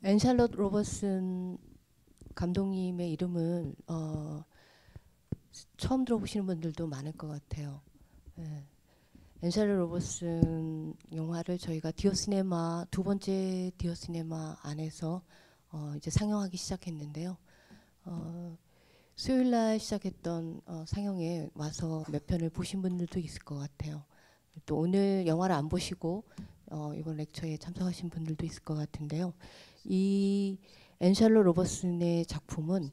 앤샬럿 로버슨 감독님의 이름은 처음 들어보시는 분들도 많을 것 같아요. 예. 앤샬럿 로버슨 영화를 저희가 디어시네마 두 번째 디어시네마 안에서 이제 상영하기 시작했는데요. 수요일 날 시작했던 상영에 와서 몇 편을 보신 분들도 있을 것 같아요. 또 오늘 영화를 안 보시고 이번 렉처에 참석하신 분들도 있을 것 같은데요. 이 앤샬럿 로버슨의 작품은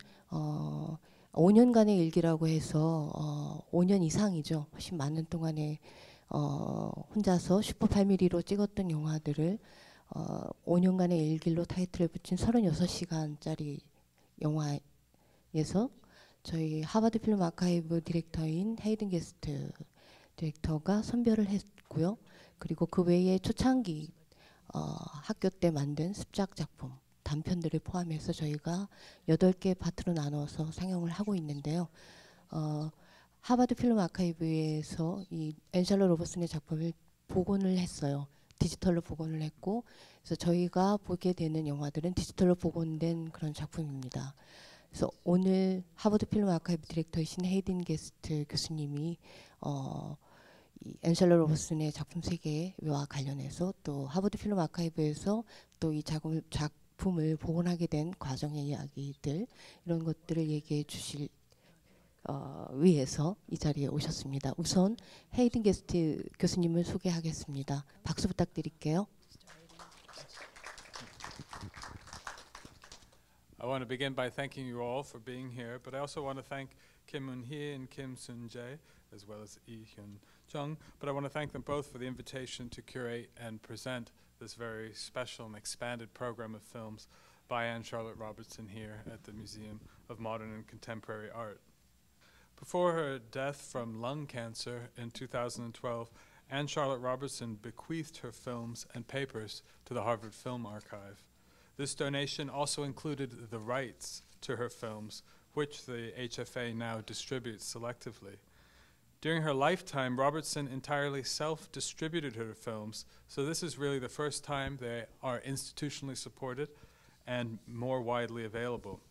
5년간의 일기라고 해서 5년 이상이죠. 훨씬 많은 동안에 혼자서 슈퍼 8mm로 찍었던 영화들을 5년간의 일기로 타이틀을 붙인 36시간짜리 영화에서 저희 하버드 필름아카이브 디렉터인 헤이든 게스트 디렉터가 선별을 했고요. 그리고 그 외에 초창기 학교 때 만든 습작 작품 단편들을 포함해서 저희가 8개 파트로 나눠서 상영을 하고 있는데요. 하버드 필름아카이브에서 이 앤샬럿 로버슨의 작품을 복원을 했어요. 디지털로 복원을 했고, 그래서 저희가 보게 되는 영화들은 디지털로 복원된 그런 작품입니다. 그래서 오늘 하버드 필름아카이브 디렉터이신 헤이든 게스트 교수님이 이 앤샬럿 로버슨의 작품 세계와 관련해서 또 하버드 필름아카이브에서 또 이 작품을 복원하게 된 과정의 이야기들 이런 것들을 얘기해 주실 위해서 이 자리에 오셨습니다. 우선 헤이든 게스트 교수님을 소개하겠습니다. 박수 부탁드릴게요. I want to begin by thanking you all for being here, but I also want to thank Kim Eun-hee and Kim Sun-jae, as well as Lee Hyun-jung. But I want to thank them both for the invitation to curate and present this very special and expanded program of films by Anne Charlotte Robertson here at the Museum of Modern and Contemporary Art. Before her death from lung cancer in 2012, Anne Charlotte Robertson bequeathed her films and papers to the Harvard Film Archive. This donation also included the rights to her films, which the HFA now distributes selectively. During her lifetime, Robertson entirely self-distributed her films, so this is really the first time they are institutionally supported and more widely available.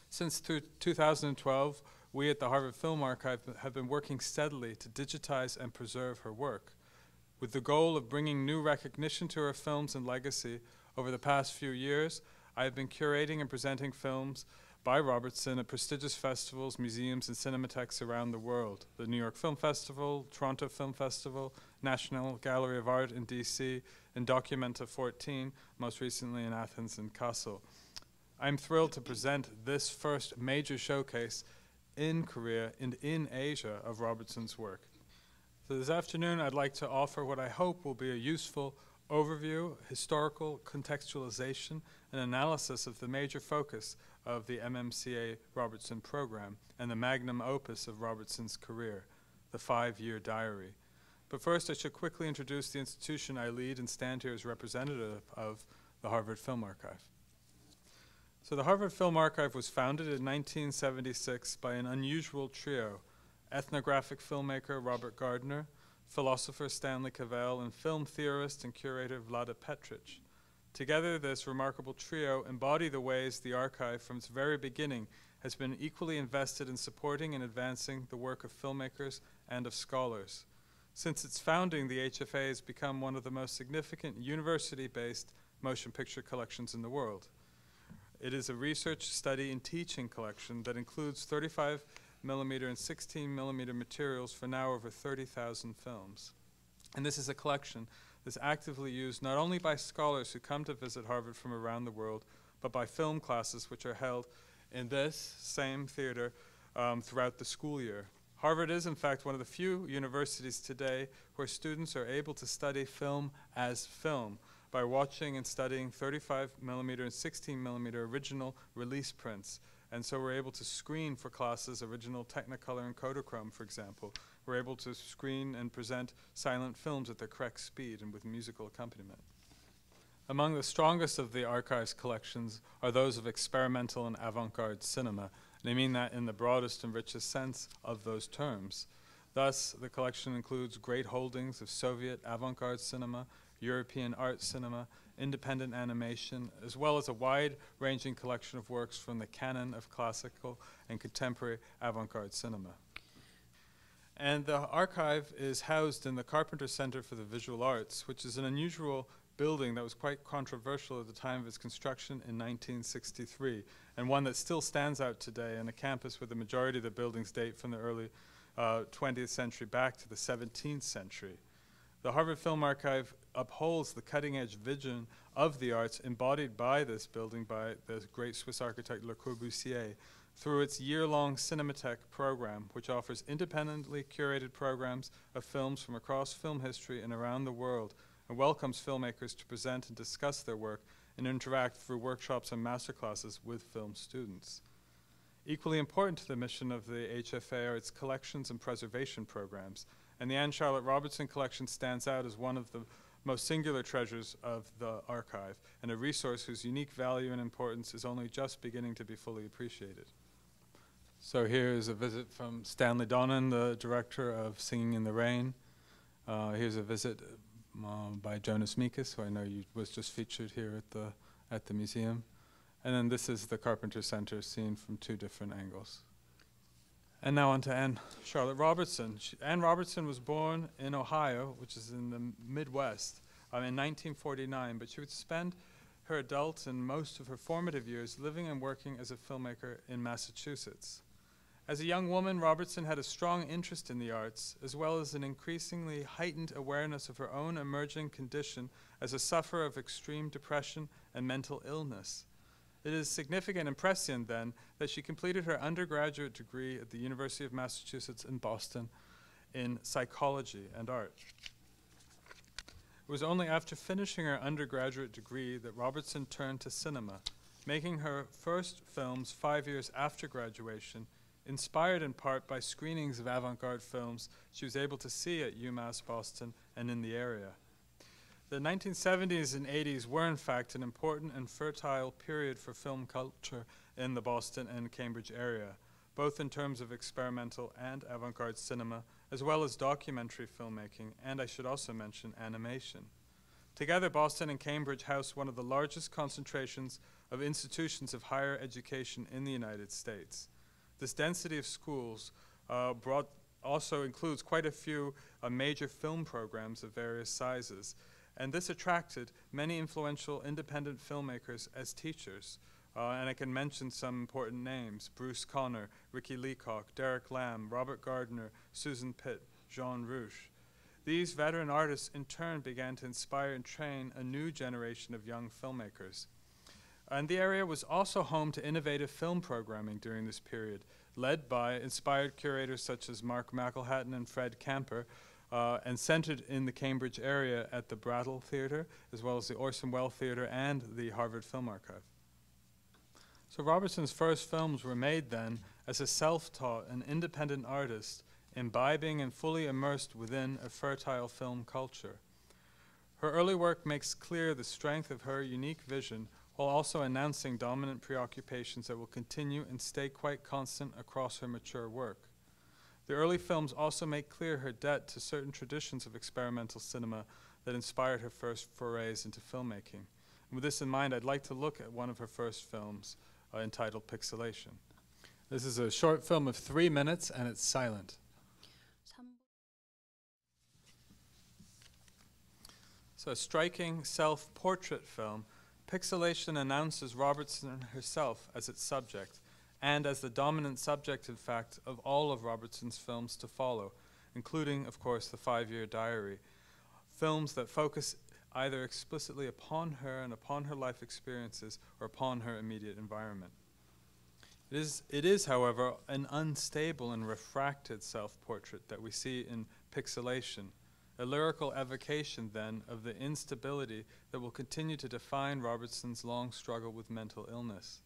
Since 2012, we at the Harvard Film Archive have been working steadily to digitize and preserve her work, with the goal of bringing new recognition to her films and legacy. Over the past few years, I have been curating and presenting films by Robertson at prestigious festivals, museums, and cinematheques around the world. The New York Film Festival, Toronto Film Festival, National Gallery of Art in DC, and Documenta 14, most recently in Athens and Kassel. I'm thrilled to present this first major showcase in Korea and in Asia of Robertson's work. So this afternoon, I'd like to offer what I hope will be a useful overview, historical contextualization, and analysis of the major focus of the MMCA Robertson program and the magnum opus of Robertson's career, the 5-year diary. But first, I should quickly introduce the institution I lead and stand here as representative of, the Harvard Film Archive. So the Harvard Film Archive was founded in 1976 by an unusual trio: ethnographic filmmaker Robert Gardner, philosopher Stanley Cavell, and film theorist and curator Vlada Petric. Together, this remarkable trio embody the ways the archive from its very beginning has been equally invested in supporting and advancing the work of filmmakers and of scholars. Since its founding, the HFA has become one of the most significant university-based motion picture collections in the world. It is a research, study, and teaching collection that includes 35mm and 16mm materials for now over 30,000 films. And this is a collection that's actively used not only by scholars who come to visit Harvard from around the world, but by film classes which are held in this same theater throughout the school year. Harvard is, in fact, one of the few universities today where students are able to study film as film by watching and studying 35mm and 16mm original release prints. And so we're able to screen for classes original Technicolor and Kodachrome, for example. We're able to screen and present silent films at the correct speed and with musical accompaniment. Among the strongest of the archive's collections are those of experimental and avant-garde cinema. And I mean that in the broadest and richest sense of those terms. Thus, the collection includes great holdings of Soviet avant-garde cinema, European art cinema, independent animation, as well as a wide-ranging collection of works from the canon of classical and contemporary avant-garde cinema. And the archive is housed in the Carpenter Center for the Visual Arts, which is an unusual building that was quite controversial at the time of its construction in 1963, and one that still stands out today on a campus where the majority of the buildings date from the early 20th century back to the 17th century. The Harvard Film Archive upholds the cutting-edge vision of the arts embodied by this building by the great Swiss architect Le Corbusier through its year-long Cinematheque program, which offers independently curated programs of films from across film history and around the world, and welcomes filmmakers to present and discuss their work and interact through workshops and masterclasses with film students. Equally important to the mission of the HFA are its collections and preservation programs, and the Anne Charlotte Robertson collection stands out as one of the most singular treasures of the archive, and a resource whose unique value and importance is only just beginning to be fully appreciated. So here is a visit from Stanley Donen, the director of Singing in the Rain. Here's a visit by Jonas Mekas, who I know was just featured here at the museum. And then this is the Carpenter Center seen from two different angles. And now on to Anne Charlotte Robertson. Anne Robertson was born in Ohio, which is in the Midwest, in 1949, but she would spend her adult and most of her formative years living and working as a filmmaker in Massachusetts. As a young woman, Robertson had a strong interest in the arts, as well as an increasingly heightened awareness of her own emerging condition as a sufferer of extreme depression and mental illness. It is significant and prescient, then, that she completed her undergraduate degree at the University of Massachusetts in Boston in psychology and art. It was only after finishing her undergraduate degree that Robertson turned to cinema, making her first films 5 years after graduation, inspired in part by screenings of avant-garde films she was able to see at UMass Boston and in the area. The 1970s and 80s were in fact an important and fertile period for film culture in the Boston and Cambridge area, both in terms of experimental and avant-garde cinema, as well as documentary filmmaking, and I should also mention animation. Together, Boston and Cambridge house one of the largest concentrations of institutions of higher education in the United States. This density of schools also includes quite a few major film programs of various sizes, and this attracted many influential independent filmmakers as teachers. And I can mention some important names: Bruce Conner, Ricky Leacock, Derek Lamb, Robert Gardner, Susan Pitt, Jean Rouche. These veteran artists in turn began to inspire and train a new generation of young filmmakers. And the area was also home to innovative film programming during this period, led by inspired curators such as Mark McElhatton and Fred Camper, and centered in the Cambridge area at the Brattle Theater, as well as the Orson Welles Theater and the Harvard Film Archive. So Robertson's first films were made then as a self-taught and independent artist, imbibing and fully immersed within a fertile film culture. Her early work makes clear the strength of her unique vision, while also announcing dominant preoccupations that will continue and stay quite constant across her mature work. The early films also make clear her debt to certain traditions of experimental cinema that inspired her first forays into filmmaking. And with this in mind, I'd like to look at one of her first films, entitled Pixelation. This is a short film of 3 minutes, and it's silent. So a striking self-portrait film, Pixelation announces Robertson herself as its subject, and as the dominant subject, in fact, of all of Robertson's films to follow, including, of course, The 5-Year Diary, films that focus either explicitly upon her and upon her life experiences or upon her immediate environment. It is, however, an unstable and refracted self-portrait that we see in Pixelation, a lyrical evocation, then, of the instability that will continue to define Robertson's long struggle with mental illness.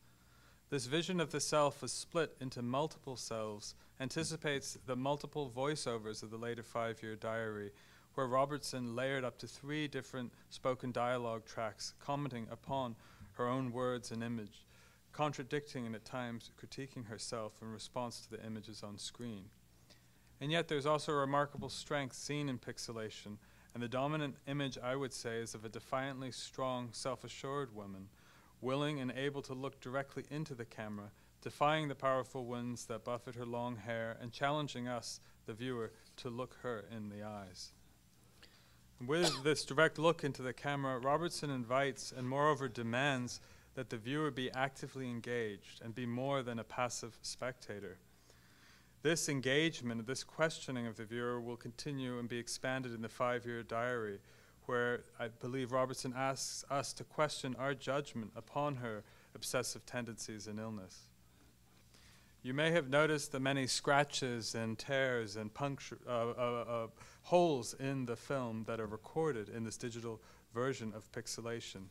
This vision of the self was split into multiple selves, anticipates the multiple voiceovers of the later 5-Year Diary, where Robertson layered up to 3 different spoken dialogue tracks commenting upon her own words and image, contradicting and at times critiquing herself in response to the images on screen. And yet there's also a remarkable strength seen in Pixelation, And the dominant image, I would say, is of a defiantly strong, self-assured woman, willing and able to look directly into the camera, defying the powerful winds that buffet her long hair and challenging us, the viewer, to look her in the eyes. With this direct look into the camera, Robertson invites and moreover demands that the viewer be actively engaged and be more than a passive spectator. This engagement, this questioning of the viewer will continue and be expanded in the 5-year diary, where I believe Robertson asks us to question our judgment upon her obsessive tendencies and illness. You may have noticed the many scratches and tears and holes in the film that are recorded in this digital version of Pixelation.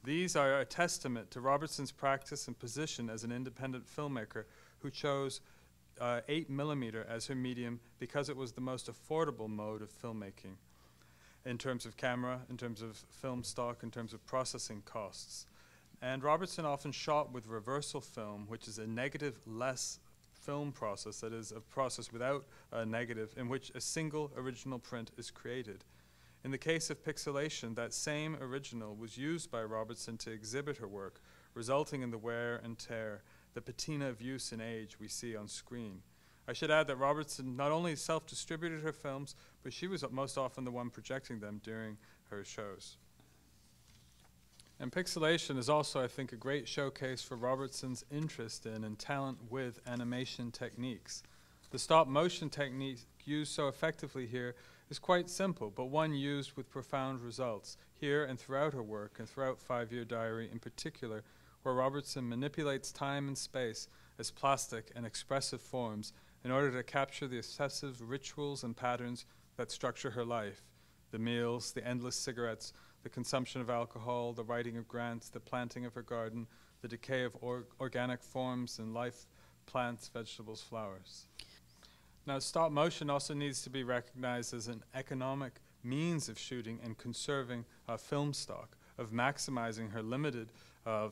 These are a testament to Robertson's practice and position as an independent filmmaker who chose 8mm as her medium because it was the most affordable mode of filmmaking in terms of camera, in terms of film stock, in terms of processing costs. And Robertson often shot with reversal film, which is a negative-less film process, that is, a process without a negative, in which a single original print is created. In the case of Pixelation, that same original was used by Robertson to exhibit her work, resulting in the wear and tear, the patina of use and age we see on screen. I should add that Robertson not only self-distributed her films, but she was most often the one projecting them during her shows. And Pixelation is also, I think, a great showcase for Robertson's interest in and talent with animation techniques. The stop-motion technique used so effectively here is quite simple, but one used with profound results, here and throughout her work, and throughout 5-year diary in particular, where Robertson manipulates time and space as plastic and expressive forms in order to capture the obsessive rituals and patterns that structure her life: the meals, the endless cigarettes, the consumption of alcohol, the writing of grants, the planting of her garden, the decay of organic forms and life, plants, vegetables, flowers. Now, stop motion also needs to be recognized as an economic means of shooting and conserving film stock, of maximizing her limited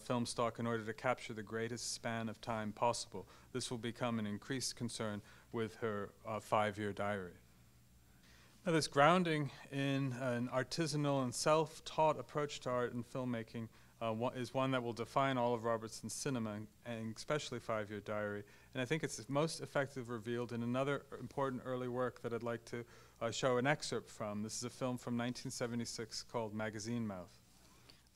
film stock in order to capture the greatest span of time possible. This will become an increased concern with her 5-year diary. Now, this grounding in an artisanal and self-taught approach to art and filmmaking is one that will define all of Robertson's cinema, and especially 5-year diary. And I think it's most effectively revealed in another important early work that I'd like to show an excerpt from. This is a film from 1976 called Magazine Mouth.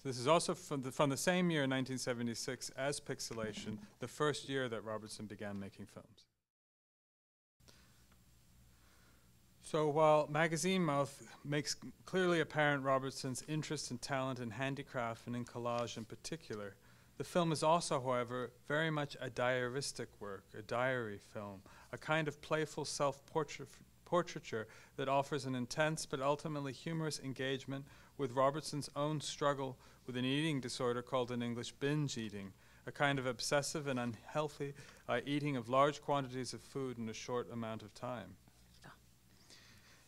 So this is also from the same year, 1976, as Pixelation, the first year that Robertson began making films. So while Magazine Mouth makes clearly apparent Robertson's interest and talent in handicraft and in collage in particular, the film is also, however, very much a diaristic work, a diary film, a kind of playful self-portraiture that offers an intense but ultimately humorous engagement with Robertson's own struggle with an eating disorder called in English binge eating, a kind of obsessive and unhealthy eating of large quantities of food in a short amount of time.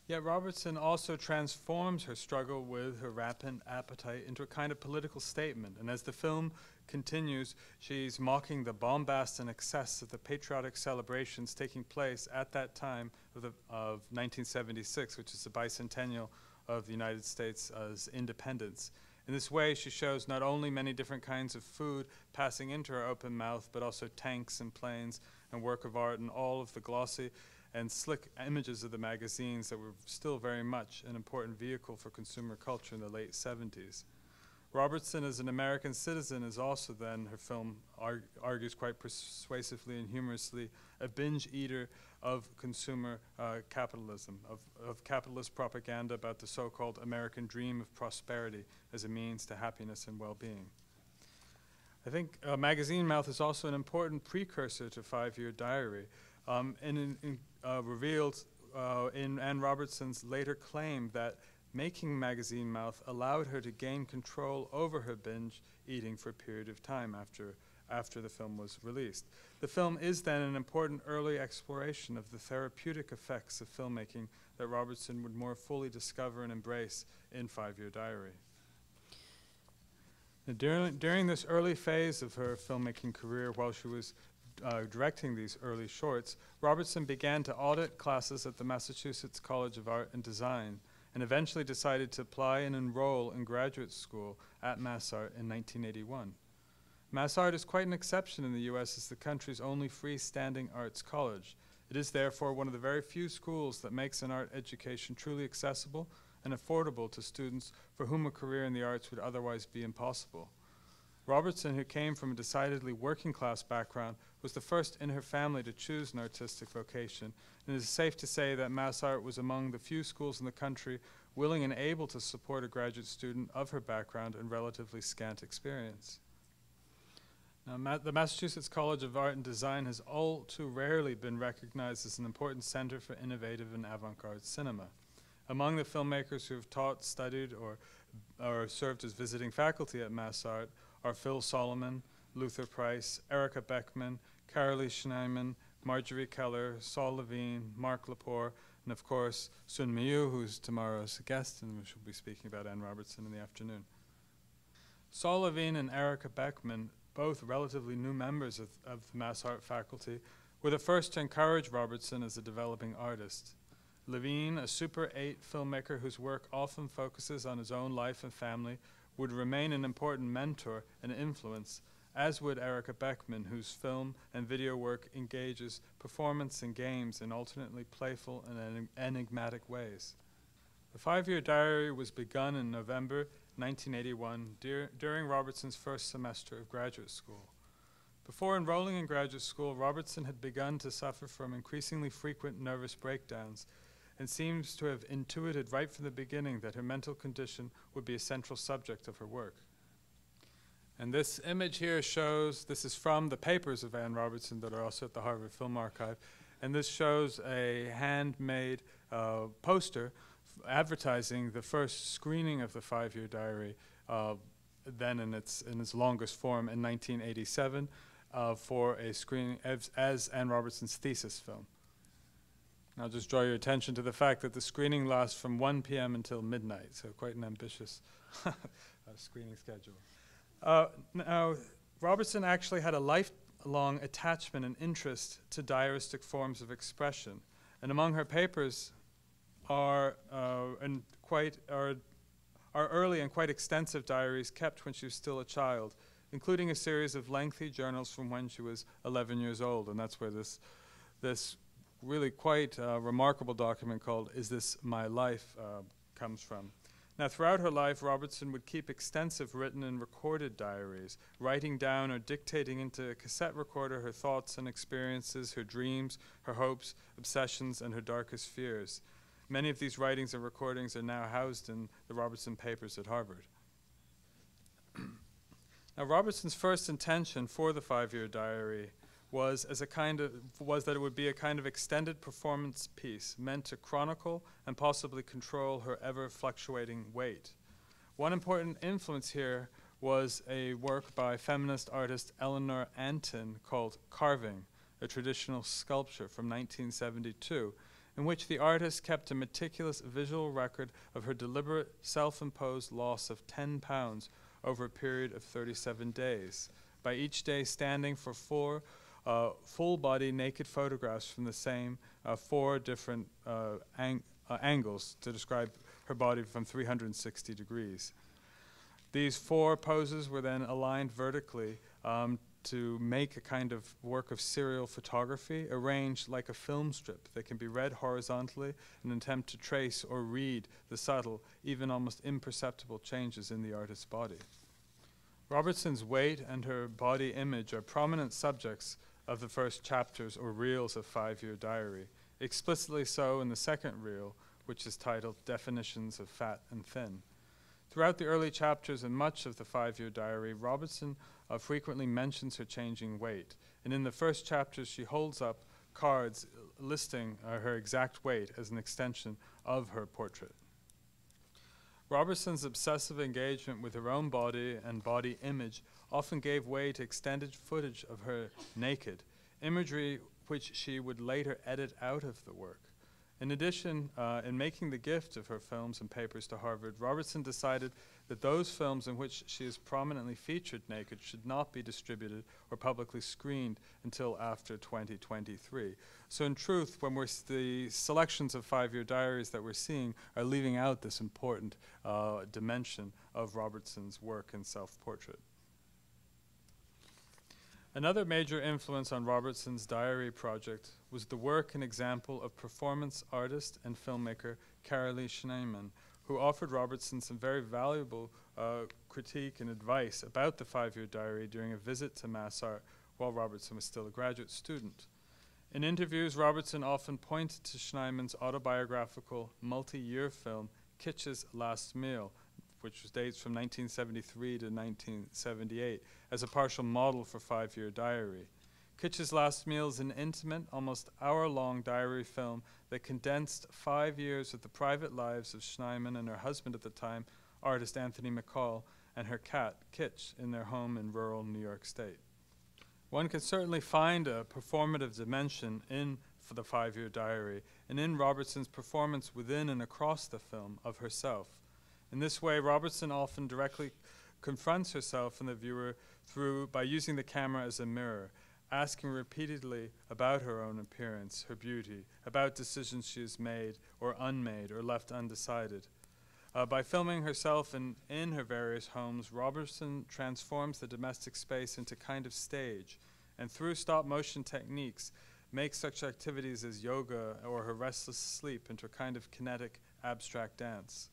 Yet Robertson also transforms her struggle with her rampant appetite into a kind of political statement, and as the film continues, she's mocking the bombast and excess of the patriotic celebrations taking place at that time of 1976, which is the bicentennial of the United States' independence. In this way, she shows not only many different kinds of food passing into her open mouth, but also tanks and planes and work of art and all of the glossy and slick images of the magazines that were still very much an important vehicle for consumer culture in the late 70s. Robertson, as an American citizen, is also then, her film argues quite persuasively and humorously, a binge eater of consumer capitalism, of capitalist propaganda about the so-called American dream of prosperity as a means to happiness and well-being. I think Magazine Mouth is also an important precursor to 5-year diary, and revealed in Anne Robertson's later claim that making Magazine Mouth allowed her to gain control over her binge eating for a period of time after the film was released. The film is then an important early exploration of the therapeutic effects of filmmaking that Robertson would more fully discover and embrace in 5-year diary. Now, during this early phase of her filmmaking career, while she was directing these early shorts, Robertson began to audit classes at the Massachusetts College of Art and Design, and eventually decided to apply and enroll in graduate school at MassArt in 1981. MassArt is quite an exception in the US as the country's only freestanding arts college. It is therefore one of the very few schools that makes an art education truly accessible and affordable to students for whom a career in the arts would otherwise be impossible. Robertson, who came from a decidedly working-class background, was the first in her family to choose an artistic vocation, and it is safe to say that MassArt was among the few schools in the country willing and able to support a graduate student of her background and relatively scant experience. Now, the Massachusetts College of Art and Design has all too rarely been recognized as an important center for innovative and avant-garde cinema. Among the filmmakers who have taught, studied, or served as visiting faculty at MassArt are Phil Solomon, Luther Price, Erica Beckman, Carolee Schneiman, Marjorie Keller, Saul Levine, Mark Lepore, and of course Sun Miyu, who's tomorrow's guest, and which will be speaking about Anne Robertson in the afternoon. Saul Levine and Erica Beckman, both relatively new members of the MassArt faculty, were the first to encourage Robertson as a developing artist. Levine, a Super 8 filmmaker whose work often focuses on his own life and family, would remain an important mentor and influence, as would Erica Beckman, whose film and video work engages performance and games in alternately playful and enigmatic ways. The 5-year diary was begun in November 1981 during Robertson's first semester of graduate school. Before enrolling in graduate school, Robertson had begun to suffer from increasingly frequent nervous breakdowns and seems to have intuited right from the beginning that her mental condition would be a central subject of her work. And this image here shows, this is from the papers of Anne Robertson that are also at the Harvard Film Archive, and this shows a handmade poster advertising the first screening of the 5-year diary, then in its longest form in 1987, for a screening as Anne Robertson's thesis film. I'll just draw your attention to the fact that the screening lasts from 1 p.m. until midnight, so quite an ambitious screening schedule. Now, Robertson actually had a lifelong attachment and interest to diaristic forms of expression, and among her papers are early and quite extensive diaries kept when she was still a child, including a series of lengthy journals from when she was 11 years old, and that's where this really quite remarkable document called Is This My Life comes from. Now, throughout her life, Robertson would keep extensive written and recorded diaries, writing down or dictating into a cassette recorder her thoughts and experiences, her dreams, her hopes, obsessions, and her darkest fears. Many of these writings and recordings are now housed in the Robertson papers at Harvard. Now, Robertson's first intention for the 5-year diary was that it would be a kind of extended performance piece meant to chronicle and possibly control her ever-fluctuating weight. One important influence here was a work by feminist artist Eleanor Antin called Carving, a traditional sculpture from 1972, in which the artist kept a meticulous visual record of her deliberate self-imposed loss of 10 pounds over a period of 37 days, by each day standing for 4 full-body naked photographs from the same 4 different angles to describe her body from 360 degrees. These 4 poses were then aligned vertically to make a kind of work of serial photography, arranged like a film strip that can be read horizontally in an attempt to trace or read the subtle, even almost imperceptible changes in the artist's body. Robertson's weight and her body image are prominent subjects of the first chapters or reels of 5-year diary, explicitly so in the second reel, which is titled Definitions of Fat and Thin. Throughout the early chapters and much of the 5-year diary, Robertson frequently mentions her changing weight, and in the first chapters she holds up cards listing her exact weight as an extension of her portrait. Robertson's obsessive engagement with her own body and body image often gave way to extended footage of her naked, imagery which she would later edit out of the work. In addition, in making the gift of her films and papers to Harvard, Robertson decided that those films in which she is prominently featured naked should not be distributed or publicly screened until after 2023. So in truth, when the selections of 5-Year Diaries that we're seeing are leaving out this important dimension of Robertson's work in self-portrait. Another major influence on Robertson's diary project was the work and example of performance artist and filmmaker Carolee Schneemann, who offered Robertson some very valuable critique and advice about the 5-Year Diary during a visit to MassArt while Robertson was still a graduate student. In interviews, Robertson often pointed to Schneemann's autobiographical multi-year film, Kitsch's Last Meal, which dates from 1973 to 1978, as a partial model for 5-Year Diary. Kitsch's Last Meal is an intimate, almost hour-long diary film that condensed 5 years of the private lives of Schneemann and her husband at the time, artist Anthony McCall, and her cat, Kitsch, in their home in rural New York State. One can certainly find a performative dimension for the 5-Year Diary, and in Robertson's performance within and across the film of herself. In this way, Robertson often directly confronts herself and the viewer by using the camera as a mirror, asking repeatedly about her own appearance, her beauty, about decisions she has made or unmade or left undecided. By filming herself in her various homes, Robertson transforms the domestic space into a kind of stage, and through stop-motion techniques, makes such activities as yoga or her restless sleep into a kind of kinetic, abstract dance.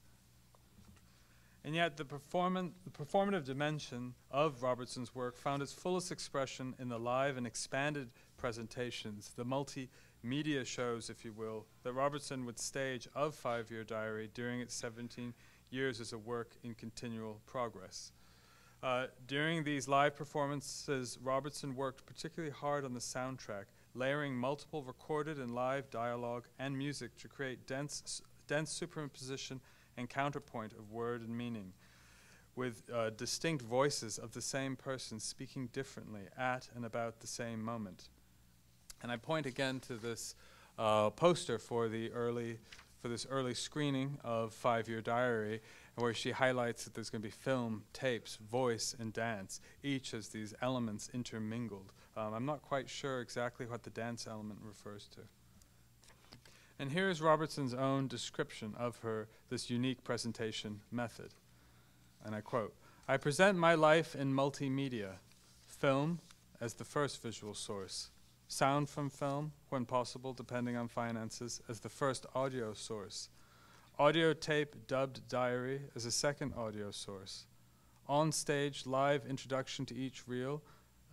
And yet the performative dimension of Robertson's work found its fullest expression in the live and expanded presentations, the multimedia shows, if you will, that Robertson would stage of 5-Year Diary during its 17 years as a work in continual progress. During these live performances, Robertson worked particularly hard on the soundtrack, layering multiple recorded and live dialogue and music to create dense superimposition and counterpoint of word and meaning, with distinct voices of the same person speaking differently at and about the same moment. And I point again to this poster for this early screening of 5-Year Diary, where she highlights that there's going to be film, tapes, voice, and dance, each as these elements intermingled. I'm not quite sure exactly what the dance element refers to. And here is Robertson's own description of this unique presentation method. And I quote, "I present my life in multimedia, film as the first visual source, sound from film, when possible, depending on finances, as the first audio source, audio tape dubbed diary as a second audio source, on-stage live introduction to each reel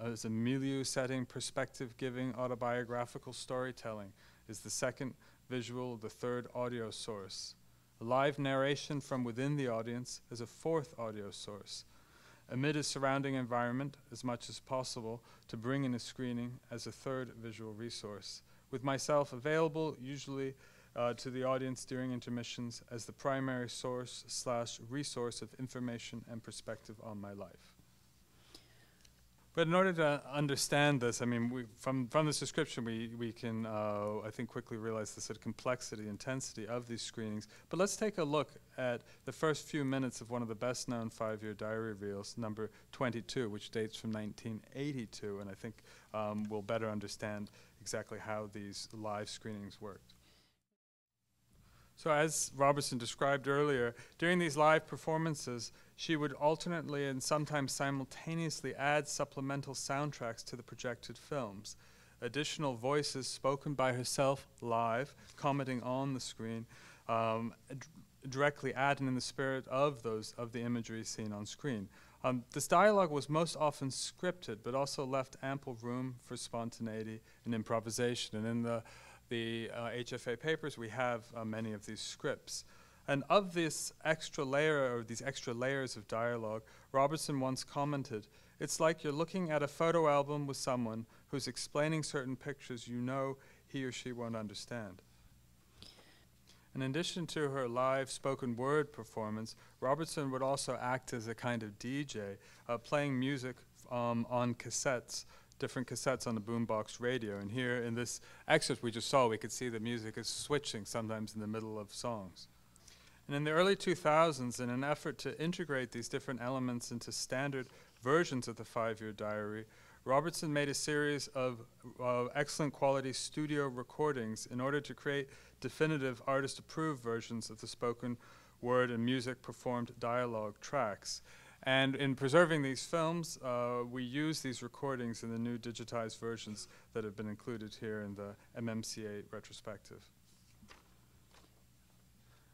as a milieu setting, perspective-giving autobiographical storytelling is the second visual, the third audio source. A live narration from within the audience as a fourth audio source. Amid a surrounding environment, as much as possible, to bring in a screening as a third visual resource. With myself available, usually to the audience during intermissions, as the primary source/resource of information and perspective on my life." But in order to understand this, I mean, from this description, we can, I think, quickly realize the sort of complexity, intensity of these screenings. But let's take a look at the first few minutes of one of the best-known 5-Year Diary reels, number 22, which dates from 1982, and I think we'll better understand exactly how these live screenings worked. So as Robertson described earlier, during these live performances, she would alternately and sometimes simultaneously add supplemental soundtracks to the projected films. Additional voices spoken by herself live, commenting on the screen, directly adding in the spirit of the imagery seen on screen. This dialogue was most often scripted, but also left ample room for spontaneity and improvisation. And in the HFA papers, we have many of these scripts. And of this extra layer, or these extra layers of dialogue, Robertson once commented, "It's like you're looking at a photo album with someone who's explaining certain pictures you know he or she won't understand." In addition to her live spoken word performance, Robertson would also act as a kind of DJ, playing music on cassettes different cassettes on the boombox radio. And here in this excerpt we just saw, we could see the music is switching sometimes in the middle of songs. And in the early 2000s, in an effort to integrate these different elements into standard versions of the 5-Year Diary, Robertson made a series of excellent quality studio recordings in order to create definitive artist-approved versions of the spoken word and music performed dialogue tracks. And in preserving these films, we use these recordings in the new digitized versions that have been included here in the MMCA retrospective.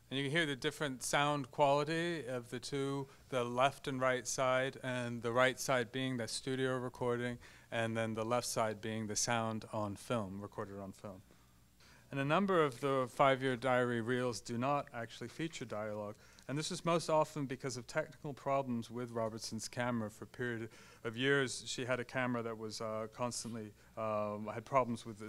And you can hear the different sound quality of the two, the left and right side, and the right side being the studio recording, and then the left side being the sound on film, recorded on film. And a number of the 5-Year Diary reels do not actually feature dialogue, and this is most often because of technical problems with Robertson's camera. For a period of years, she had a camera that was constantly had problems with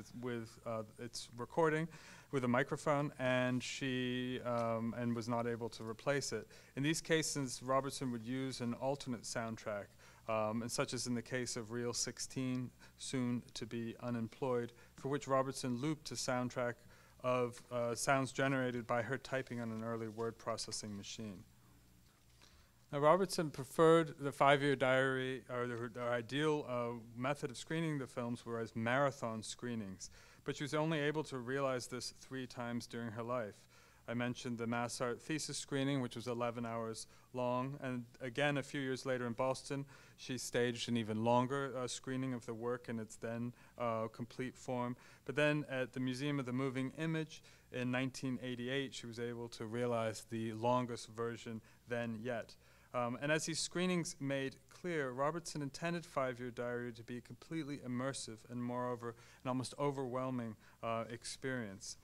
its recording with a microphone, and she was not able to replace it. In these cases, Robertson would use an alternate soundtrack, and such as in the case of Reel 16, soon to be unemployed, for which Robertson looped a soundtrack of sounds generated by her typing on an early word processing machine. Now, Robertson preferred the 5-Year Diary, or her ideal method of screening the films were as marathon screenings, but she was only able to realize this 3 times during her life. I mentioned the Mass Art thesis screening, which was 11 hours long, and again a few years later in Boston, she staged an even longer screening of the work in its then complete form. But then at the Museum of the Moving Image in 1988, she was able to realize the longest version then yet. And as these screenings made clear, Robertson intended 5-Year Diary to be a completely immersive and moreover an almost overwhelming experience.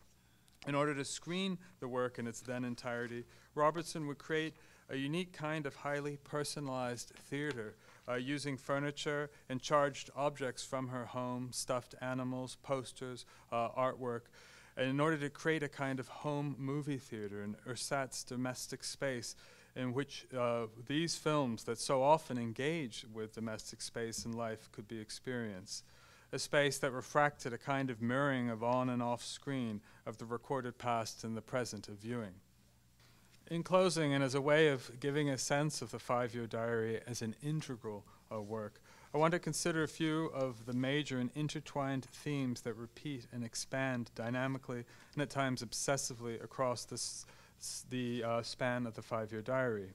In order to screen the work in its then entirety, Robertson would create a unique kind of highly personalized theater, using furniture and charged objects from her home, stuffed animals, posters, artwork, in order to create a kind of home movie theater, an ersatz domestic space in which these films that so often engage with domestic space and life could be experienced. A space that refracted a kind of mirroring of on and off screen of the recorded past and the present of viewing. In closing, and as a way of giving a sense of the 5-Year Diary as an integral work, I want to consider a few of the major and intertwined themes that repeat and expand dynamically and at times obsessively across the span of the 5-Year Diary.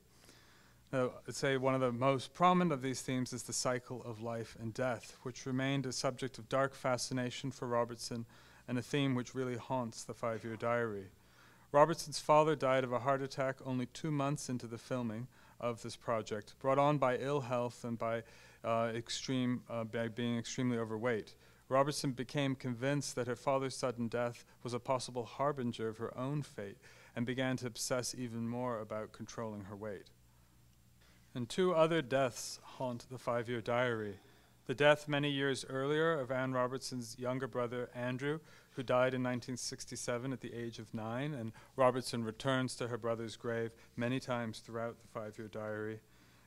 Now, I'd say one of the most prominent of these themes is the cycle of life and death, which remained a subject of dark fascination for Robertson and a theme which really haunts the 5-Year Diary. Robertson's father died of a heart attack only 2 months into the filming of this project, brought on by ill health and by being extremely overweight. Robertson became convinced that her father's sudden death was a possible harbinger of her own fate and began to obsess even more about controlling her weight. And 2 other deaths haunt the 5-Year Diary. The death many years earlier of Anne Robertson's younger brother, Andrew, who died in 1967 at the age of 9, and Robertson returns to her brother's grave many times throughout the 5-Year Diary.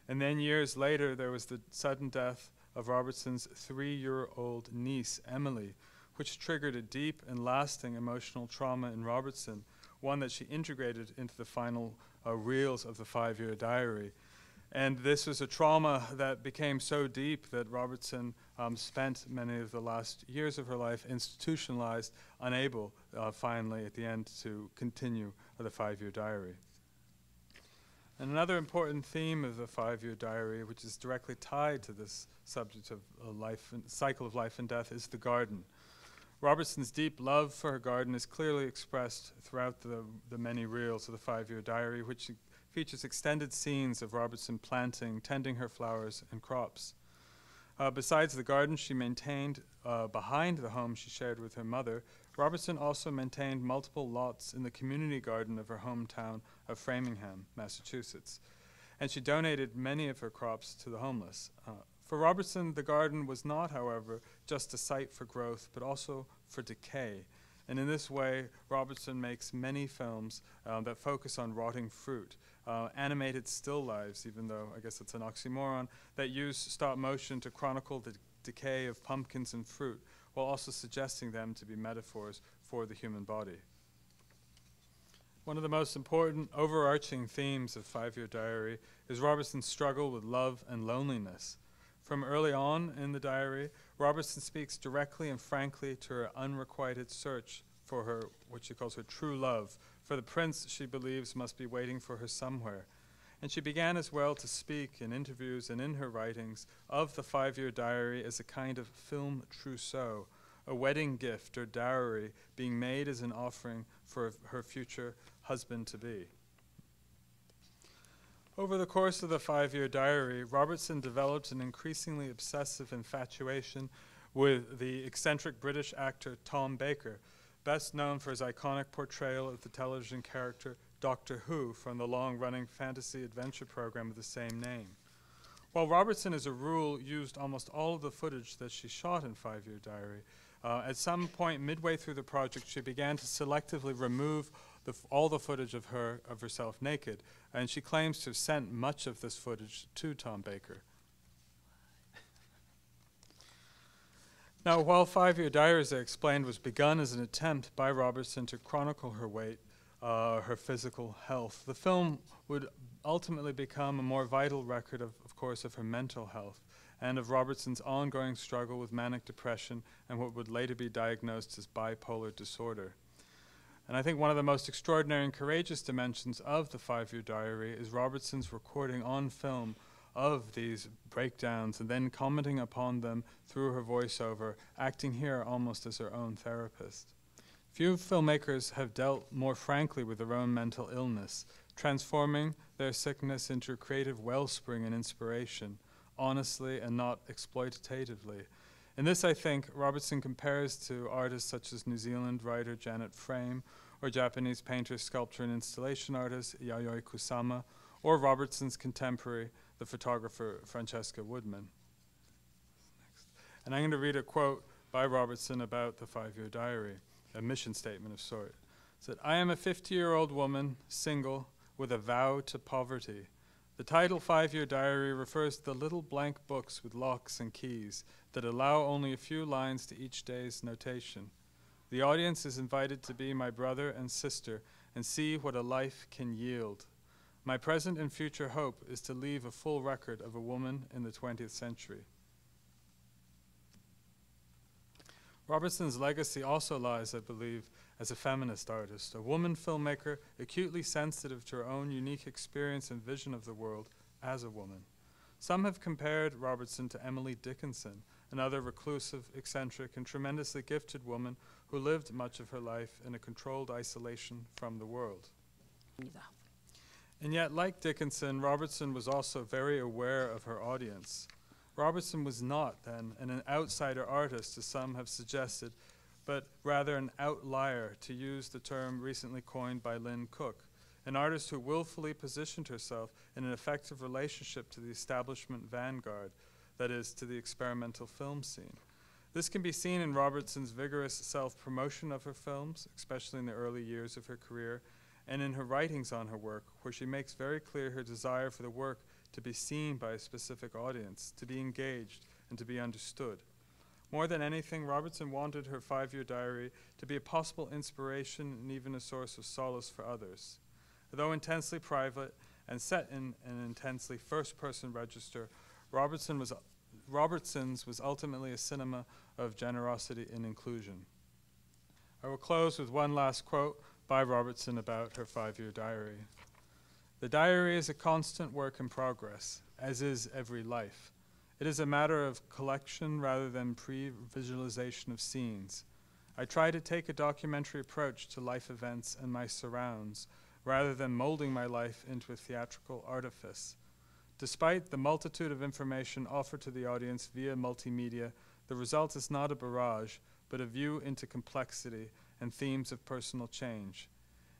And then years later, there was the sudden death of Robertson's 3-year-old niece, Emily, which triggered a deep and lasting emotional trauma in Robertson, one that she integrated into the final reels of the 5-Year Diary. And this was a trauma that became so deep that Robertson spent many of the last years of her life institutionalized, unable finally at the end to continue the 5-Year Diary. And another important theme of the 5-Year Diary, which is directly tied to this subject of cycle of life and death, is the garden. Robertson's deep love for her garden is clearly expressed throughout the many reels of the 5-Year Diary, which features extended scenes of Robertson planting, tending her flowers and crops. Besides the garden she maintained behind the home she shared with her mother, Robertson also maintained multiple lots in the community garden of her hometown of Framingham, Massachusetts, and she donated many of her crops to the homeless. For Robertson, the garden was not, however, just a site for growth, but also for decay. And in this way, Robertson makes many films that focus on rotting fruit, animated still lives, even though I guess it's an oxymoron, that use stop motion to chronicle the decay of pumpkins and fruit, while also suggesting them to be metaphors for the human body. One of the most important overarching themes of 5-Year Diary is Robertson's struggle with love and loneliness. From early on in the diary, Robertson speaks directly and frankly to her unrequited search for her, what she calls her true love, for the prince she believes must be waiting for her somewhere. And she began as well to speak in interviews and in her writings of the 5-Year Diary as a kind of film trousseau, a wedding gift or dowry being made as an offering for her future husband-to-be. Over the course of the 5-Year Diary, Robertson developed an increasingly obsessive infatuation with the eccentric British actor Tom Baker, best known for his iconic portrayal of the television character Doctor Who from the long-running fantasy adventure program of the same name. While Robertson, as a rule, used almost all of the footage that she shot in 5-Year Diary, at some point midway through the project, she began to selectively remove all the footage of herself naked, and she claims to have sent much of this footage to Tom Baker. Now, while 5-Year Diary, as I explained, was begun as an attempt by Robertson to chronicle her weight, her physical health, the film would ultimately become a more vital record, of course, of her mental health and of Robertson's ongoing struggle with manic depression and what would later be diagnosed as bipolar disorder. And I think one of the most extraordinary and courageous dimensions of the 5-Year Diary is Robertson's recording on film of these breakdowns and then commenting upon them through her voiceover, acting here almost as her own therapist. Few filmmakers have dealt more frankly with their own mental illness, transforming their sickness into a creative wellspring and inspiration, honestly and not exploitatively. In this, I think, Robertson compares to artists such as New Zealand writer Janet Frame, or Japanese painter, sculptor, and installation artist Yayoi Kusama, or Robertson's contemporary, the photographer Francesca Woodman. Next. And I'm going to read a quote by Robertson about the 5-Year Diary, a mission statement of sort. It said, "I am a 50-year-old woman, single, with a vow to poverty. The title 5-Year Diary refers to the little blank books with locks and keys that allow only a few lines to each day's notation. The audience is invited to be my brother and sister and see what a life can yield. My present and future hope is to leave a full record of a woman in the 20th century." Robertson's legacy also lies, I believe, as a feminist artist, a woman filmmaker acutely sensitive to her own unique experience and vision of the world as a woman. Some have compared Robertson to Emily Dickinson, another reclusive, eccentric, and tremendously gifted woman who lived much of her life in a controlled isolation from the world. And yet, like Dickinson, Robertson was also very aware of her audience. Robertson was not, then, an outsider artist, as some have suggested, but rather an outlier, to use the term recently coined by Lynn Cook, an artist who willfully positioned herself in an effective relationship to the establishment vanguard, that is, to the experimental film scene. This can be seen in Robertson's vigorous self-promotion of her films, especially in the early years of her career, and in her writings on her work, where she makes very clear her desire for the work to be seen by a specific audience, to be engaged, and to be understood. More than anything, Robertson wanted her 5-Year Diary to be a possible inspiration and even a source of solace for others. Though intensely private and set in an intensely first-person register, Robertson's was ultimately a cinema of generosity and inclusion. I will close with one last quote by Robertson about her 5-Year Diary. "The diary is a constant work in progress, as is every life. It is a matter of collection rather than pre-visualization of scenes. I try to take a documentary approach to life events and my surrounds, rather than molding my life into a theatrical artifice. Despite the multitude of information offered to the audience via multimedia, the result is not a barrage, but a view into complexity and themes of personal change.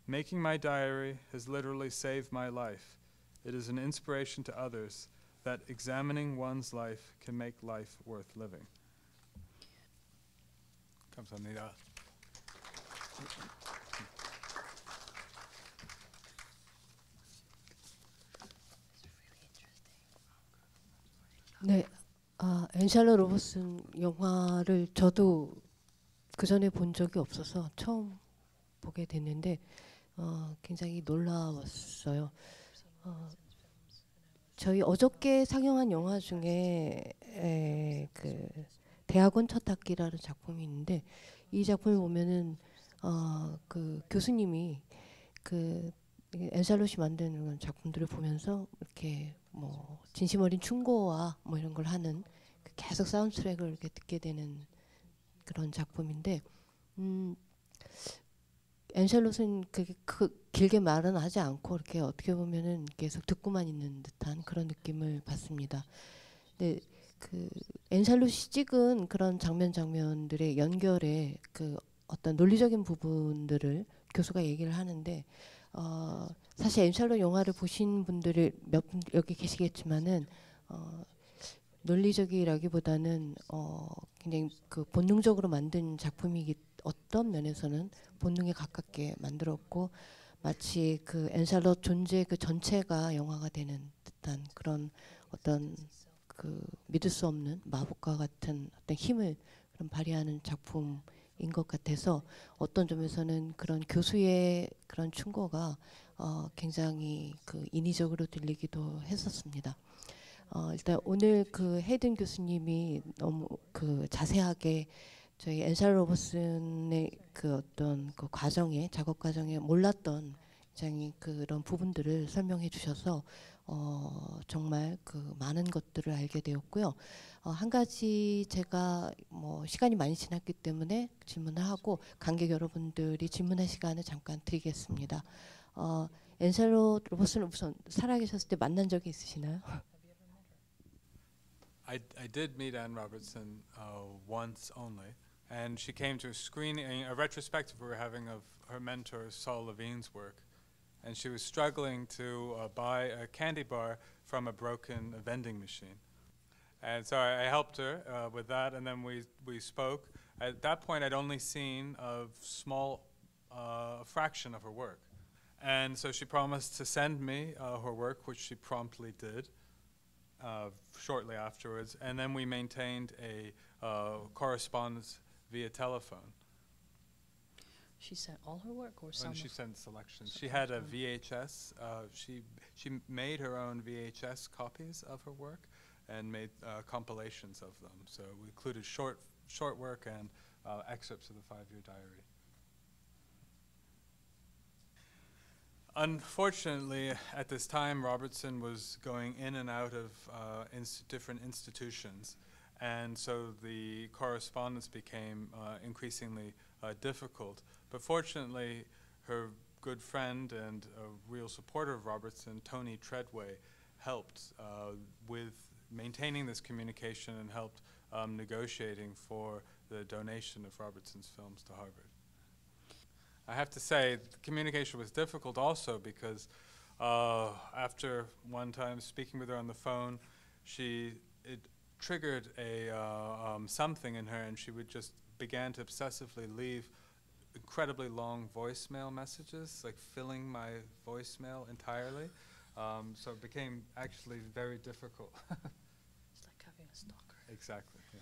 Making my diary has literally saved my life. It is an inspiration to others that examining one's life can make life worth living." 감사합니다. 네, 앤샬로 로버슨 영화를 저도 그 전에 본 적이 없어서 처음 보게 됐는데 굉장히 놀라웠어요. 저희 어저께 상영한 영화 중에 그 대학원 첫 학기라는 작품이 있는데 이 작품을 보면은 그 교수님이 그 앤샬롯이 만드는 작품들을 보면서 이렇게 뭐 진심 어린 충고와 뭐 이런 걸 하는 계속 사운드트랙을 이렇게 듣게 되는 그런 작품인데 앤샬롯은 길게 말은 하지 않고 이렇게 어떻게 보면은 계속 듣고만 있는 듯한 그런 느낌을 받습니다. 근데 그 앤샬롯이 찍은 그런 장면들의 연결에 그 어떤 논리적인 부분들을 교수가 얘기를 하는데 사실 앤샬롯 영화를 보신 분들이 몇 분 여기 계시겠지만은 논리적이라기보다는 굉장히 그 본능적으로 만든 작품이기 어떤 면에서는 본능에 가깝게 만들었고 마치 그 앤샬롯 존재 그 전체가 영화가 되는 듯한 그런 어떤 그 믿을 수 없는 마법과 같은 어떤 힘을 그런 발휘하는 작품인 것 같아서 어떤 점에서는 그런 교수의 그런 충고가 굉장히 그 인위적으로 들리기도 했었습니다. 일단 오늘 그 헤이든 교수님이 너무 그 자세하게 저희 앤샬 로버슨의 그 어떤 그 과정에 작업 과정에 몰랐던 굉장히 그런 부분들을 설명해 주셔서 정말 그 많은 것들을 알게 되었고요. 한 가지 제가 뭐 시간이 많이 지났기 때문에 질문을 하고 관객 여러분들이 질문할 시간을 잠깐 드리겠습니다. 앤샬 로버슨을 우선 살아계셨을 때 만난 적이 있으시나요? I did meet Anne Robertson once only, and she came to a screening, a retrospective we were having of her mentor Saul Levine's work, and she was struggling to buy a candy bar from a broken vending machine. And so I helped her with that, and then we spoke. At that point, I'd only seen a small fraction of her work. And so she promised to send me her work, which she promptly did shortly afterwards. And then we maintained a correspondence via telephone. She sent all her work or some? And she sent selections. She had a VHS. She made her own VHS copies of her work and made compilations of them. So we included short work and excerpts of the 5-year diary. Unfortunately, at this time, Robertson was going in and out of different institutions, and so the correspondence became increasingly difficult. But fortunately, her good friend and a real supporter of Robertson, Tony Treadway, helped with maintaining this communication and helped negotiating for the donation of Robertson's films to Harvard. I have to say, the communication was difficult also because after one time speaking with her on the phone, it triggered something in her, and she would just began to obsessively leave incredibly long voicemail messages, like filling my voicemail entirely. So it became actually very difficult. It's like having a stalker. Exactly, yeah.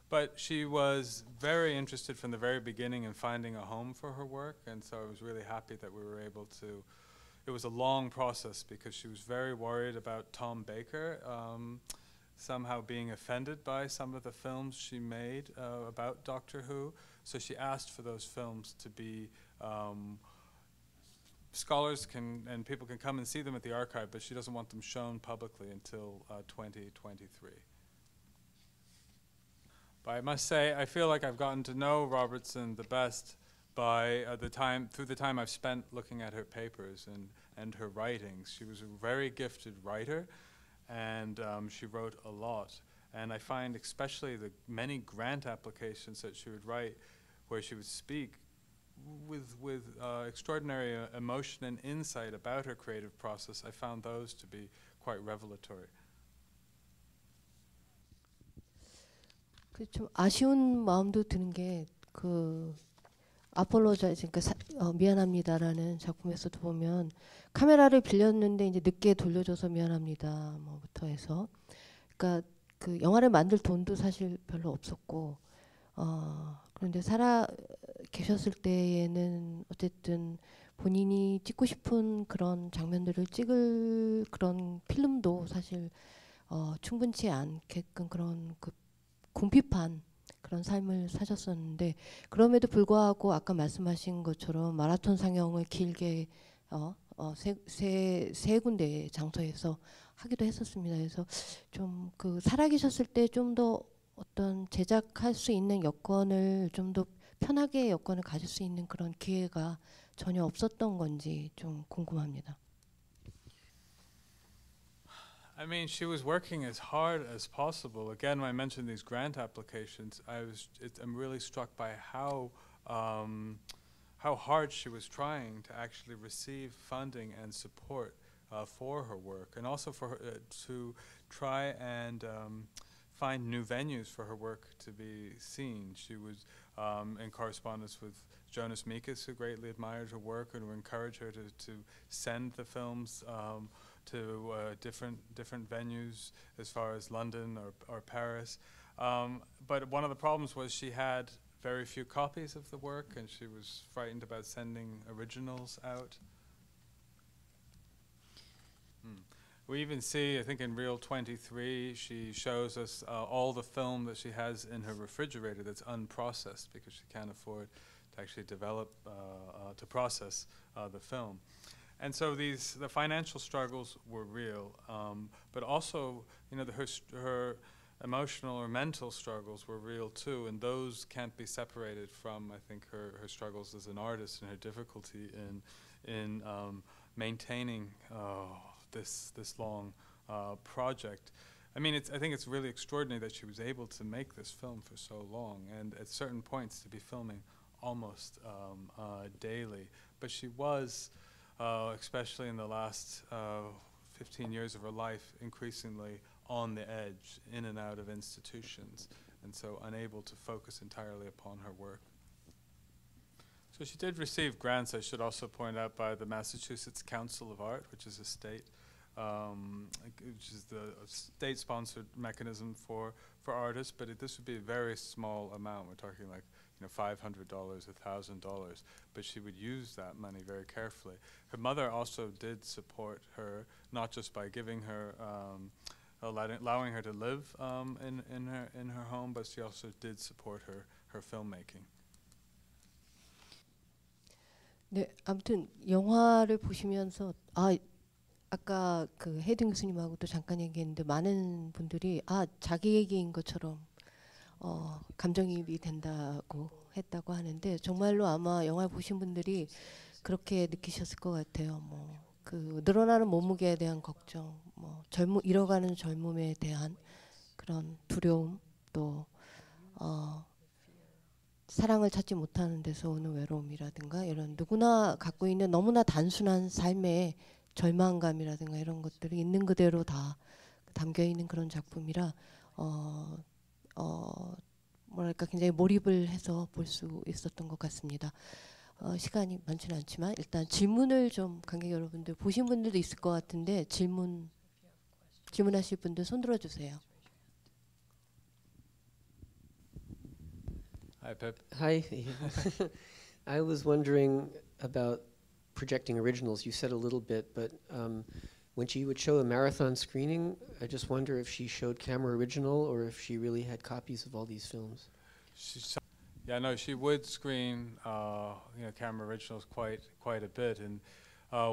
But she was very interested from the very beginning in finding a home for her work, and so I was really happy that we were able to. It was a long process because she was very worried about Tom Baker somehow being offended by some of the films she made about Doctor Who. So she asked for those films to be scholars and people can come and see them at the archive, but she doesn't want them shown publicly until 2023. But I must say, I feel like I've gotten to know Robertson the best by through the time I've spent looking at her papers and her writings. She was a very gifted writer, and she wrote a lot. And I find especially the many grant applications that she would write, where she would speak with extraordinary emotion and insight about her creative process. I found those to be quite revelatory. 그 좀 아쉬운 마음도 드는 게 그 아폴로자이즈 그러니까 미안합니다라는 작품에서도 보면 카메라를 빌렸는데 이제 늦게 돌려줘서 미안합니다 뭐부터 해서 그러니까 그 영화를 만들 돈도 사실 별로 없었고 그런데 살아 계셨을 때에는 어쨌든 본인이 찍고 싶은 그런 장면들을 찍을 그런 필름도 사실 충분치 않게끔 그런 그 궁핍한 그런 삶을 사셨었는데 그럼에도 불구하고 아까 말씀하신 것처럼 마라톤 상영을 길게 세 군데의 장소에서 하기도 했었습니다. 그래서 좀 그 살아계셨을 때 좀 더 어떤 제작할 수 있는 여건을 좀 더 편하게 여건을 가질 수 있는 그런 기회가 전혀 없었던 건지 좀 궁금합니다. I mean, she was working as hard as possible. Again, when I mentioned these grant applications, I'm really struck by how hard she was trying to actually receive funding and support for her work, and also for her to try and find new venues for her work to be seen. She was in correspondence with Jonas Mekas, who greatly admired her work and would encourage her to send the films to different venues as far as London or Paris. But one of the problems was she had very few copies of the work, and she was frightened about sending originals out. We even see, I think in Reel 23, she shows us all the film that she has in her refrigerator that's unprocessed because she can't afford to actually develop, to process the film. And so the financial struggles were real, but also, you know, her emotional or mental struggles were real too, and those can't be separated from, I think, her struggles as an artist and her difficulty in maintaining this long project. I mean, I think it's really extraordinary that she was able to make this film for so long, and at certain points to be filming almost daily. But she was, especially in the last 15 years of her life, increasingly on the edge, in and out of institutions, and so unable to focus entirely upon her work. So she did receive grants, I should also point out, by the Massachusetts Council of Art, which is a state-sponsored mechanism for artists, but this would be a very small amount. We're talking like, you know, $500, $1,000, but she would use that money very carefully. Her mother also did support her, not just by giving her, allowing her to live in her home, but she also did support her filmmaking. 네, 아무튼 영화를 보시면서 아까 그 헤이든 교수님하고도 잠깐 얘기했는데 많은 분들이 자기 얘기인 것처럼 감정이입이 된다고 했다고 하는데 정말로 아마 영화 보신 분들이 그렇게 느끼셨을 것 같아요. 뭐 그 늘어나는 몸무게에 대한 걱정, 뭐 잃어가는 젊음에 대한 그런 두려움, 또 사랑을 찾지 못하는 데서 오는 외로움이라든가 이런 누구나 갖고 있는 너무나 단순한 삶의 절망감이라든가 이런 것들이 있는 그대로 다 담겨 있는 그런 작품이라 뭐랄까 굉장히 몰입을 해서 볼 수 있었던 것 같습니다. 시간이 많지는 않지만 일단 질문을 좀 관객 여러분들 보신 분들도 있을 것 같은데 질문하실 분들 손 들어주세요. Hi, Pip. Hi. I was wondering about projecting originals. You said a little bit, but when she would show a marathon screening, I just wonder if she showed camera original or if she really had copies of all these films. Yeah, no, she would screen camera originals quite a bit, and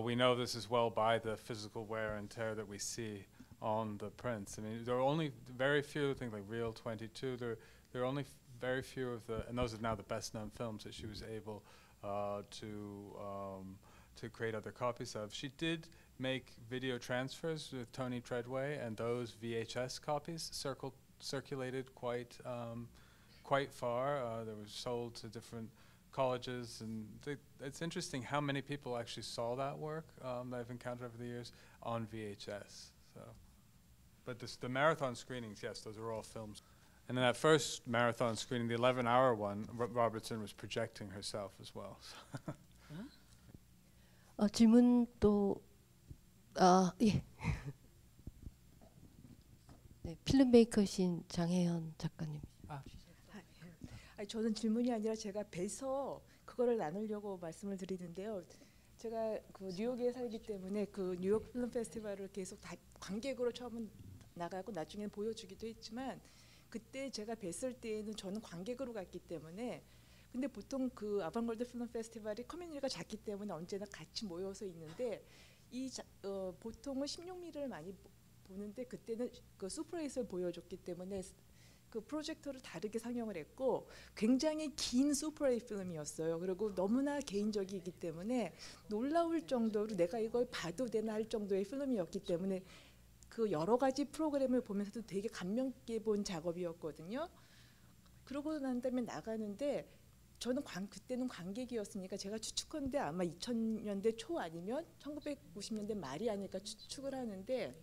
we know this as well by the physical wear and tear that we see on the prints. I mean, there are only very few things like Reel 22. There are only very few of and those are now the best-known films that she was able to create other copies of. She did make video transfers with Tony Treadway, and those VHS copies circulated quite far. They were sold to different colleges, and it's interesting how many people actually saw that work that I've encountered over the years on VHS. So, but the marathon screenings, yes, those are all films. And then that first marathon screening, the 11-hour one, Robertson was projecting herself as well. 질문 또 예. 네, 필름메이커신 장혜연 작가님. 저는 질문이 아니라 제가 뵈서 그거를 나누려고 말씀을 드리는데요. 제가 그 뉴욕에 살기 때문에 그 뉴욕 필름 페스티벌을 계속 관객으로 처음은 나가고 나중에는 보여주기도 했지만 그때 제가 뵀을 때에는 저는 관객으로 갔기 때문에 근데 보통 그 아방골드 필름 페스티벌이 커뮤니티가 작기 때문에 언제나 같이 모여서 있는데 보통은 16mm를 많이 보는데 그때는 그 슈퍼8을 보여줬기 때문에 그 프로젝터를 다르게 상영을 했고 굉장히 긴 슈퍼8 필름이었어요. 그리고 너무나 개인적이기 때문에 놀라울 정도로 내가 이걸 봐도 되나 할 정도의 필름이었기 때문에 그 여러 가지 프로그램을 보면서도 되게 감명 깊게 본 작업이었거든요. 그러고 난 다음에 나가는데 저는 그때는 관객이었으니까 제가 추측하는데 아마 2000년대 초 아니면 1990년대 말이 아닐까 추측을 하는데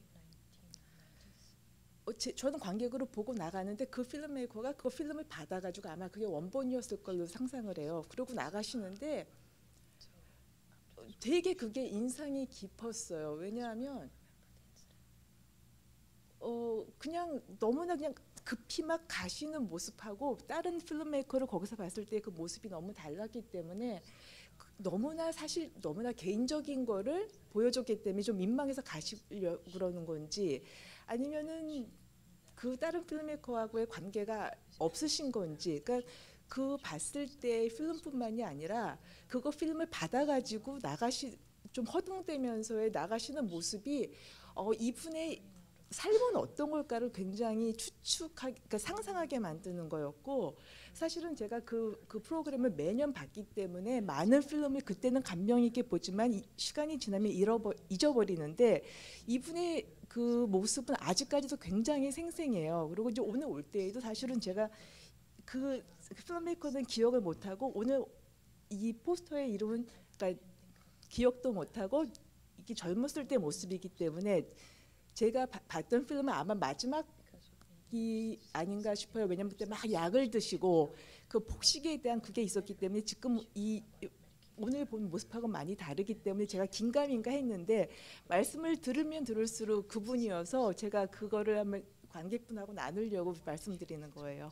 저는 관객으로 보고 나가는데 그 필름메이커가 그 필름을 받아가지고 아마 그게 원본이었을 걸로 상상을 해요. 그러고 나가시는데 되게 그게 인상이 깊었어요. 왜냐하면 그냥 너무나 그냥 급히 막 가시는 모습하고 다른 필름메이커를 거기서 봤을 때 그 모습이 너무 달랐기 때문에 너무나 사실 너무나 개인적인 거를 보여줬기 때문에 좀 민망해서 가시려고 그러는 건지 아니면은 그 다른 필름메이커하고의 관계가 없으신 건지 그러니까 그 봤을 때 필름뿐만이 아니라 그거 필름을 받아가지고 좀 허둥대면서의 나가시는 모습이 이분의 삶은 어떤 걸까를 굉장히 그러니까 상상하게 만드는 거였고 사실은 제가 그 프로그램을 매년 봤기 때문에 많은 필름을 그때는 감명 있게 보지만 시간이 지나면 잊어버리는데 이분의 그 모습은 아직까지도 굉장히 생생해요. 그리고 이제 오늘 올 때에도 사실은 제가 그 필름메이커는 기억을 못하고 오늘 이 포스터의 이름은 그러니까 기억도 못하고 이게 젊었을 때 모습이기 때문에 제가 봤던 필름은 아마 마지막이 아닌가 싶어요. 왜냐면 그때 막 약을 드시고 그 폭식에 대한 그게 있었기 때문에 지금 오늘 본 모습하고 많이 다르기 때문에 제가 긴가민가 했는데 말씀을 들으면 들을수록 그분이어서 제가 그거를 한번 관객분하고 나누려고 말씀드리는 거예요.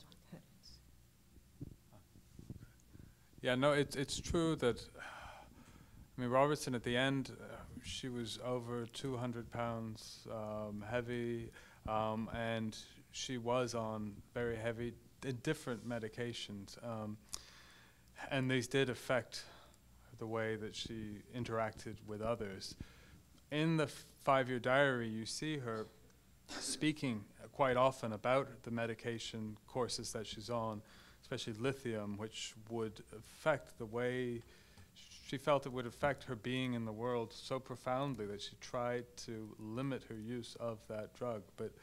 Yeah, no, it's true that I mean Robertson at the end she was over 200 pounds heavy and she was on very heavy different medications and these did affect the way that she interacted with others. In the 5-year diary you see her speaking quite often about the medication courses that she's on, especially lithium, which would affect the way she felt it would affect her being in the world so profoundly that she tried to limit her use of that drug. But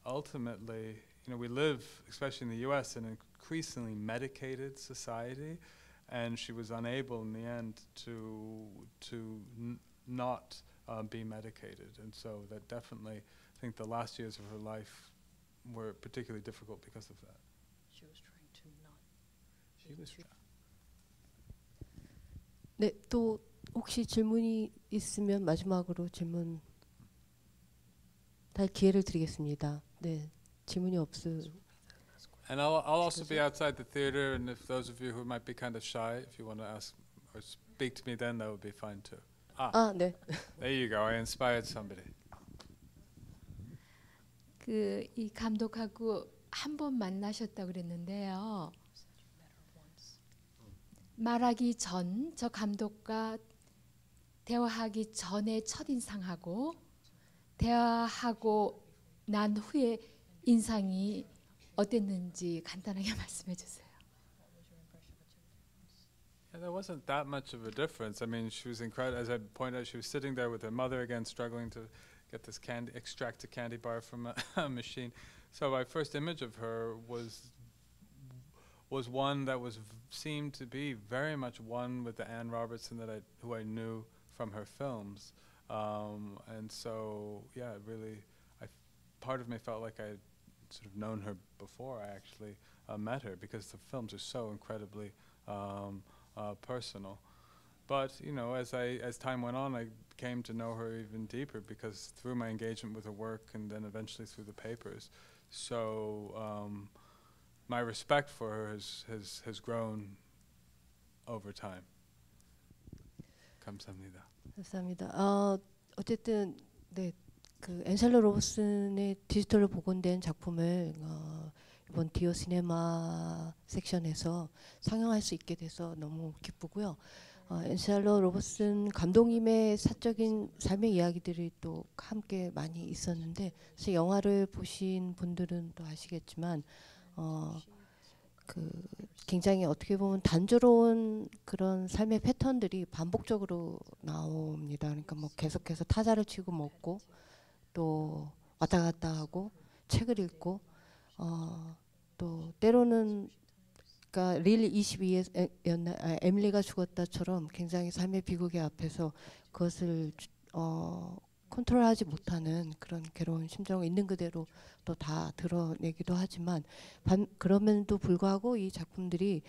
ultimately, you know, we live, especially in the US, in an increasingly medicated society, and she was unable in the end to not be medicated. And so that definitely, I think the last years of her life were particularly difficult because of that. She was trying to not. She was 네, 또 혹시 질문이 있으면 마지막으로 질문 달 기회를 드리겠습니다. 네, 질문이 And I'll also be outside the theater, and if those of you who might be kind of shy, if you want to ask or speak to me then, that would be fine too. 네. There you go. I inspired somebody. 이 감독하고 한 번 만나셨다고 그랬는데요. 말하기 전 저 감독과 대화하기 전의 첫인상하고 대화하고 난 후에 인상이 어땠는지 간단하게 말씀해 주세요. Yeah, there wasn't that much of a difference. I mean, she was incredible. As I pointed out, she was sitting there with her mother again, struggling to get this extract a candy bar from a machine. So my first image of her was one that seemed to be very much one with the Anne Robertson who I knew from her films. And so, yeah, really, part of me felt like I had sort of known her before I actually met her, because the films are so incredibly personal. But you know, as time went on, I came to know her even deeper because through my engagement with her work and then eventually through the papers. So my respect for her has grown over time. 감사합니다. 감사합니다. 어쨌든 네, 그 앤셀러 로버슨의 디지털로 복원된 작품을 이번 디오 시네마 섹션에서 상영할 수 있게 돼서 너무 기쁘고요. 앤셀러 로버슨 감독님의 사적인 삶의 이야기들이 또 함께 많이 있었는데, 사실 영화를 보신 분들은 또 아시겠지만 그 굉장히 어떻게 보면 단조로운 그런 삶의 패턴들이 반복적으로 나옵니다. 그러니까 뭐 계속해서 타자를 치고 먹고 또 왔다 갔다 하고 책을 읽고 또 때로는 그러니까 릴 22였나 에밀리가 죽었다처럼 굉장히 삶의 비극의 앞에서 그것을 컨트롤하지 못하는 그런 괴로운 심정을 있는 그대로 또 다 드러내기도 하지만 그럼에도 불구하고 이 작품들이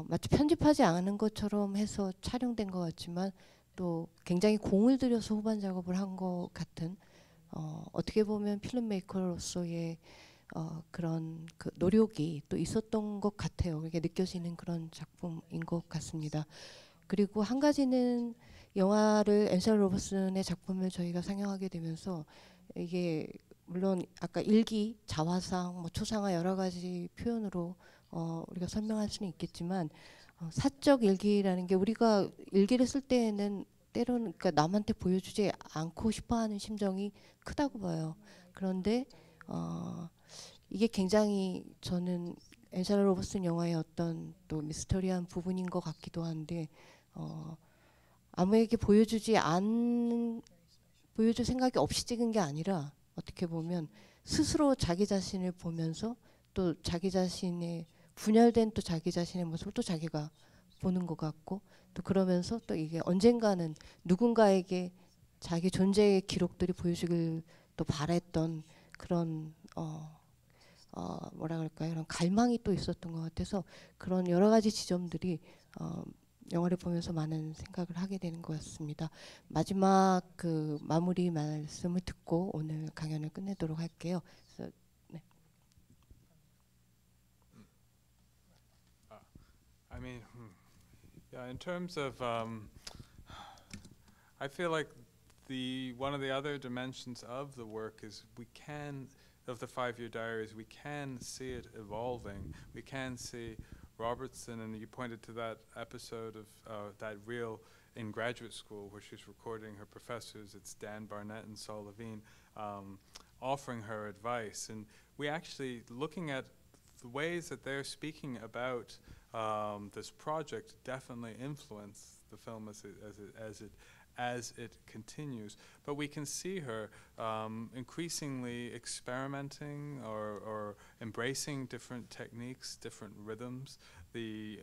마치 편집하지 않은 것처럼 해서 촬영된 것 같지만 또 굉장히 공을 들여서 후반 작업을 한 것 같은 어떻게 보면 필름메이커로서의 그런 그 노력이 또 있었던 것 같아요. 이게 느껴지는 그런 작품인 것 같습니다. 그리고 한 가지는 영화를 앤셀러 로버슨의 작품을 저희가 상영하게 되면서 이게 물론 아까 일기, 자화상, 뭐 초상화 여러 가지 표현으로 우리가 설명할 수는 있겠지만 사적 일기라는 게 우리가 일기를 쓸 때에는 때로는 그러니까 남한테 보여주지 않고 싶어하는 심정이 크다고 봐요. 그런데 이게 굉장히 저는 앤셀러 로버슨 영화의 어떤 또 미스터리한 부분인 것 같기도 한데 아무에게 보여줄 생각이 없이 찍은 게 아니라 어떻게 보면 스스로 자기 자신을 보면서 또 자기 자신의 분열된 또 자기 자신의 모습을 또 자기가 보는 것 같고 또 그러면서 또 이게 언젠가는 누군가에게 자기 존재의 기록들이 보여주길 또 바랬던 그런 뭐라 그럴까요? 이런 갈망이 또 있었던 것 같아서 그런 여러 가지 지점들이 영화를 보면서 많은 생각을 하게 되는 것 같습니다. 마지막 그 마무리 말씀을 듣고 오늘 강연을 끝내도록 할게요. 그래서, 네. I mean, yeah. In terms of, I feel like one of the other dimensions of the work is of the 5-year diaries, we can see it evolving. We can see Robertson, and you pointed to that episode of that reel in graduate school where she's recording her professors. It's Dan Barnett and Saul Levine offering her advice, and we actually looking at the ways that they're speaking about this project definitely influence the film as it continues. But we can see her increasingly experimenting or embracing different techniques, different rhythms, the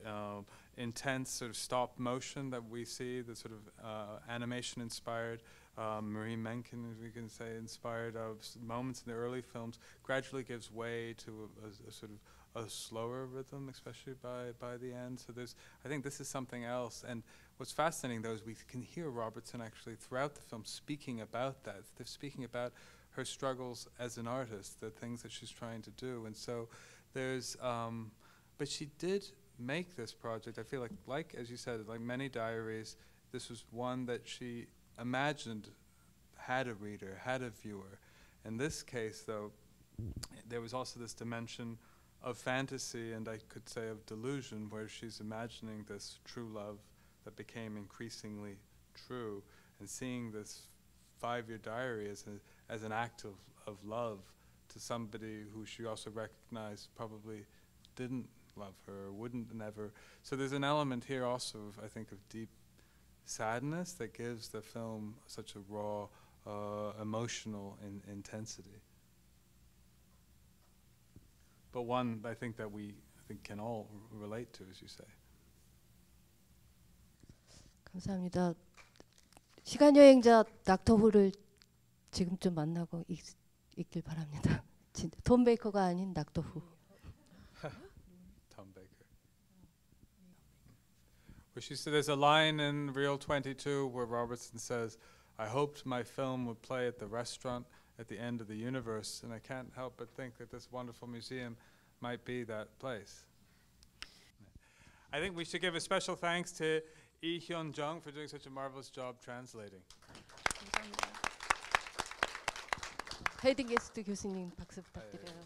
intense sort of stop motion that we see, the sort of animation inspired, Marie Menken, as we can say, inspired of moments in the early films, gradually gives way to a sort of a slower rhythm, especially by the end. So I think this is something else. And what's fascinating, though, is we can hear Robertson actually throughout the film speaking about that. They're speaking about her struggles as an artist, the things that she's trying to do. And so but she did make this project. I feel like as you said, like many diaries, this was one that she imagined had a reader, had a viewer. In this case, though, there was also this dimension of fantasy, and I could say of delusion, where she's imagining this true love that became increasingly true, and seeing this 5-year diary as an act of love to somebody who she also recognized probably didn't love her, or wouldn't never. So there's an element here also of, I think, of deep sadness that gives the film such a raw emotional intensity. But one I think that we can all relate to, as you say. 감사합니다. 시간 여행자 닥터 후를 지금쯤 만나고 있길 바랍니다. 진짜 톰 베이커가 아닌 닥터 후. Tom Baker. where she said there's a line in Reel 22 where Robertson says, "I hoped my film would play at the restaurant at the end of the universe," and I can't help but think that this wonderful museum might be that place. I think we should give a special thanks to Lee Hyun-jung for doing such a marvelous job translating. 헤이든 게스트 교수님 박수 부탁드려요.